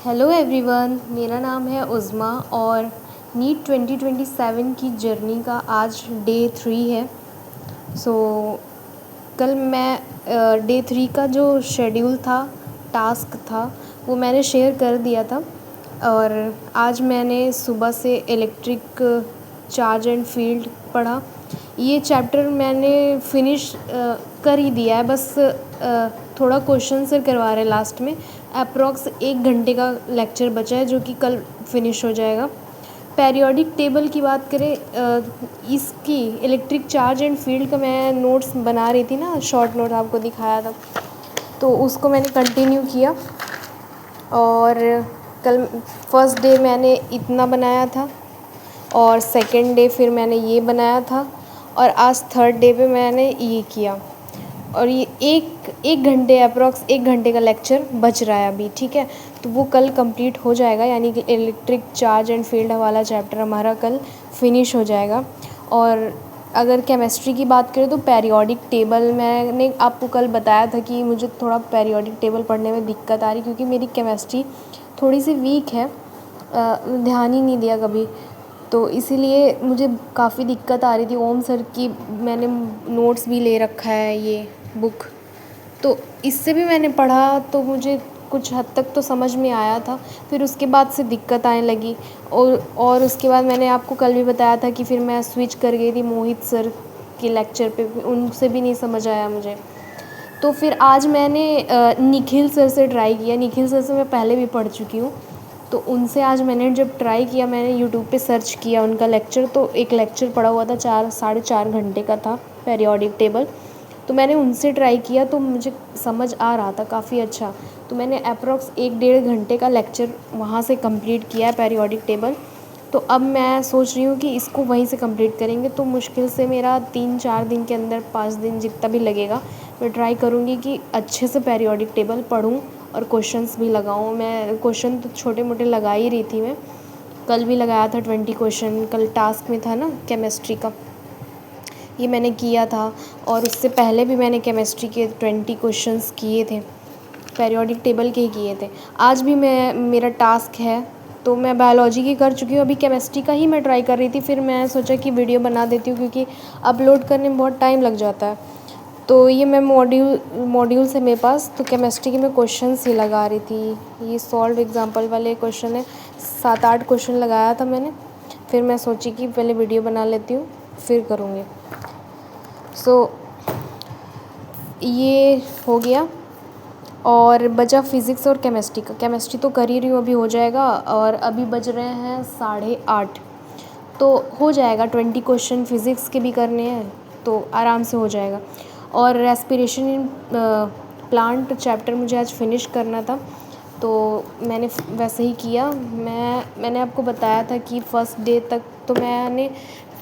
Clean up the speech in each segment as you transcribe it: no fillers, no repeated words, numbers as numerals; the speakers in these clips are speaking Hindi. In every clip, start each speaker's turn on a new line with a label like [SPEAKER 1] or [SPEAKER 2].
[SPEAKER 1] हेलो एवरीवन, मेरा नाम है उज़्मा और नीट 2027 की जर्नी का आज डे 3 है। सो कल मैं डे 3 का जो शेड्यूल था, टास्क था, वो मैंने शेयर कर दिया था। और आज मैंने सुबह से इलेक्ट्रिक चार्ज एंड फील्ड पढ़ा। ये चैप्टर मैंने फिनिश कर ही दिया है, बस थोड़ा क्वेश्चन आंसर करवा रहे हैं लास्ट में। अप्रॉक्स 1 घंटे का लेक्चर बचा है जो कि कल फिनिश हो जाएगा। पेरियोडिक टेबल की बात करें, इसकी इलेक्ट्रिक चार्ज एंड फील्ड का मैं नोट्स बना रही थी ना, शॉर्ट नोट आपको दिखाया था, तो उसको मैंने कंटिन्यू किया। और कल फर्स्ट डे मैंने इतना बनाया था और सेकंड डे फिर मैंने ये बनाया था और आज थर्ड डे पे मैंने ये किया। और ये एक घंटे अप्रॉक्स 1 घंटे का लेक्चर बच रहा है अभी, ठीक है। तो वो कल कंप्लीट हो जाएगा, यानी कि इलेक्ट्रिक चार्ज एंड फील्ड वाला चैप्टर हमारा कल फिनिश हो जाएगा। और अगर केमिस्ट्री की बात करें तो पेरियोडिक टेबल मैंने आपको कल बताया था कि मुझे थोड़ा पेरियोडिक टेबल पढ़ने में दिक्कत आ रही, क्योंकि मेरी केमिस्ट्री थोड़ी सी वीक है, ध्यान ही नहीं दिया कभी, तो इसीलिए मुझे काफ़ी दिक्कत आ रही थी। ओम सर की मैंने नोट्स भी ले रखा है, ये बुक, तो इससे भी मैंने पढ़ा तो मुझे कुछ हद तक तो समझ में आया था। फिर उसके बाद से दिक्कत आने लगी और उसके बाद मैंने आपको कल भी बताया था कि फिर मैं स्विच कर गई थी मोहित सर के लेक्चर पे, उनसे भी नहीं समझ आया मुझे। तो फिर आज मैंने निखिल सर से ट्राई किया। निखिल सर से मैं पहले भी पढ़ चुकी हूँ, तो उनसे आज मैंने जब ट्राई किया, मैंने यूट्यूब पे सर्च किया उनका लेक्चर, तो एक लेक्चर पड़ा हुआ था 4 साढ़े 4 घंटे का था, पेरियोडिक टेबल। तो मैंने उनसे ट्राई किया तो मुझे समझ आ रहा था काफ़ी अच्छा। तो मैंने अप्रॉक्स 1 डेढ़ घंटे का लेक्चर वहाँ से कंप्लीट किया है पेरियोडिक टेबल। तो अब मैं सोच रही हूँ कि इसको वहीं से कंप्लीट करेंगे, तो मुश्किल से मेरा 3-4 दिन के अंदर, 5 दिन जितना भी लगेगा, मैं ट्राई करूँगी कि अच्छे से पेरियोडिक टेबल पढूँ और क्वेश्चंस भी लगाऊँ। मैं क्वेश्चन तो छोटे मोटे लगा ही रही थी, मैं कल भी लगाया था 20 क्वेश्चन, कल टास्क में था ना केमिस्ट्री का, ये मैंने किया था। और उससे पहले भी मैंने केमिस्ट्री के 20 क्वेश्चंस किए थे, पेरियोडिक टेबल के ही किए थे। आज भी मेरा टास्क है, तो मैं बायोलॉजी की कर चुकी हूँ, अभी केमिस्ट्री का ही मैं ट्राई कर रही थी। फिर मैं सोचा कि वीडियो बना देती हूँ, क्योंकि अपलोड करने में बहुत टाइम लग जाता है। तो ये मैं मॉड्यूल्स है मेरे पास, तो केमिस्ट्री के मैं क्वेश्चंस ही लगा रही थी। ये सॉल्व एग्जांपल वाले क्वेश्चन है, 7-8 क्वेश्चन लगाया था मैंने। फिर मैं सोची कि पहले वीडियो बना लेती हूँ, फिर करूँगी। सो ये हो गया और बचा फिज़िक्स और केमिस्ट्री का। केमिस्ट्री तो कर ही रही हूँ, अभी हो जाएगा। और अभी बज रहे हैं 8:30, तो हो जाएगा। 20 क्वेश्चन फिज़िक्स के भी करने हैं, तो आराम से हो जाएगा। और रेस्पिरेशन इन प्लांट चैप्टर मुझे आज फिनिश करना था, तो मैंने वैसे ही किया। मैंने आपको बताया था कि फर्स्ट डे तक तो मैंने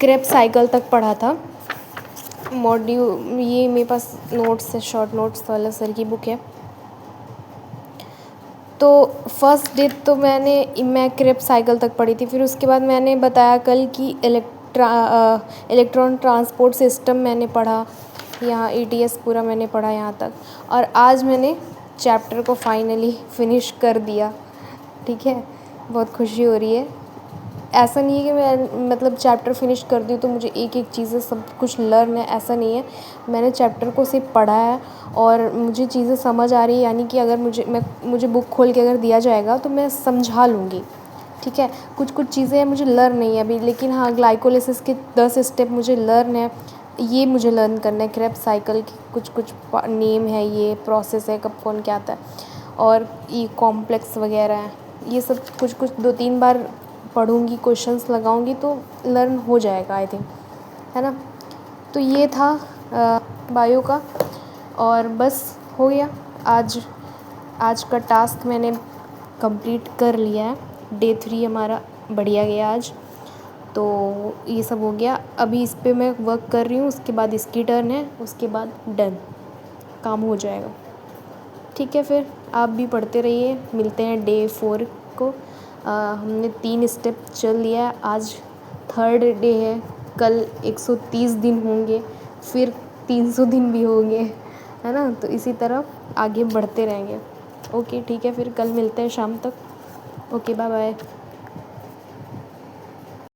[SPEAKER 1] क्रेब्स साइकिल तक पढ़ा था। ये मेरे पास नोट्स है, शॉर्ट नोट्स वाला सर की बुक है। तो फर्स्ट डे तो मैं क्रेब्स साइकिल तक पढ़ी थी। फिर उसके बाद मैंने बताया कल कि इलेक्ट्रॉन ट्रांसपोर्ट सिस्टम मैंने पढ़ा, यहाँ ETS पूरा मैंने पढ़ा यहाँ तक। और आज मैंने चैप्टर को फाइनली फिनिश कर दिया, ठीक है। बहुत खुशी हो रही है। ऐसा नहीं है कि मैं मतलब चैप्टर फिनिश कर दी तो मुझे एक एक चीज़ें सब कुछ लर्न है, ऐसा नहीं है। मैंने चैप्टर को सिर्फ पढ़ा है और मुझे चीज़ें समझ आ रही है, यानी कि अगर मुझे बुक खोल के अगर दिया जाएगा तो मैं समझा लूँगी, ठीक है। कुछ कुछ चीज़ें मुझे लर्न नहीं है अभी, लेकिन हाँ, ग्लाइकोलिसिस के 10 स्टेप मुझे लर्न है, ये मुझे लर्न करना है। क्रेब्स साइकिल की कुछ कुछ नेम है, ये प्रोसेस है, कब कौन क्या आता है, और ये कॉम्प्लेक्स वगैरह है, ये सब कुछ कुछ 2-3 बार पढ़ूँगी, क्वेश्चंस लगाऊँगी तो लर्न हो जाएगा, आई थिंक, है ना। तो ये था बायो का, और बस हो गया। आज का टास्क मैंने कंप्लीट कर लिया है। डे 3 हमारा बढ़िया गया आज। तो ये सब हो गया, अभी इस पे मैं वर्क कर रही हूँ, उसके बाद इसकी टर्न है, उसके बाद डन, काम हो जाएगा, ठीक है। फिर आप भी पढ़ते रहिए, मिलते हैं डे 4 को। हमने 3 स्टेप चल लिया है, आज थर्ड डे है, कल 130 दिन होंगे, फिर 300 दिन भी होंगे, है ना। तो इसी तरह आगे बढ़ते रहेंगे। ओके, ठीक है, फिर कल मिलते हैं शाम तक। Okay, bye bye.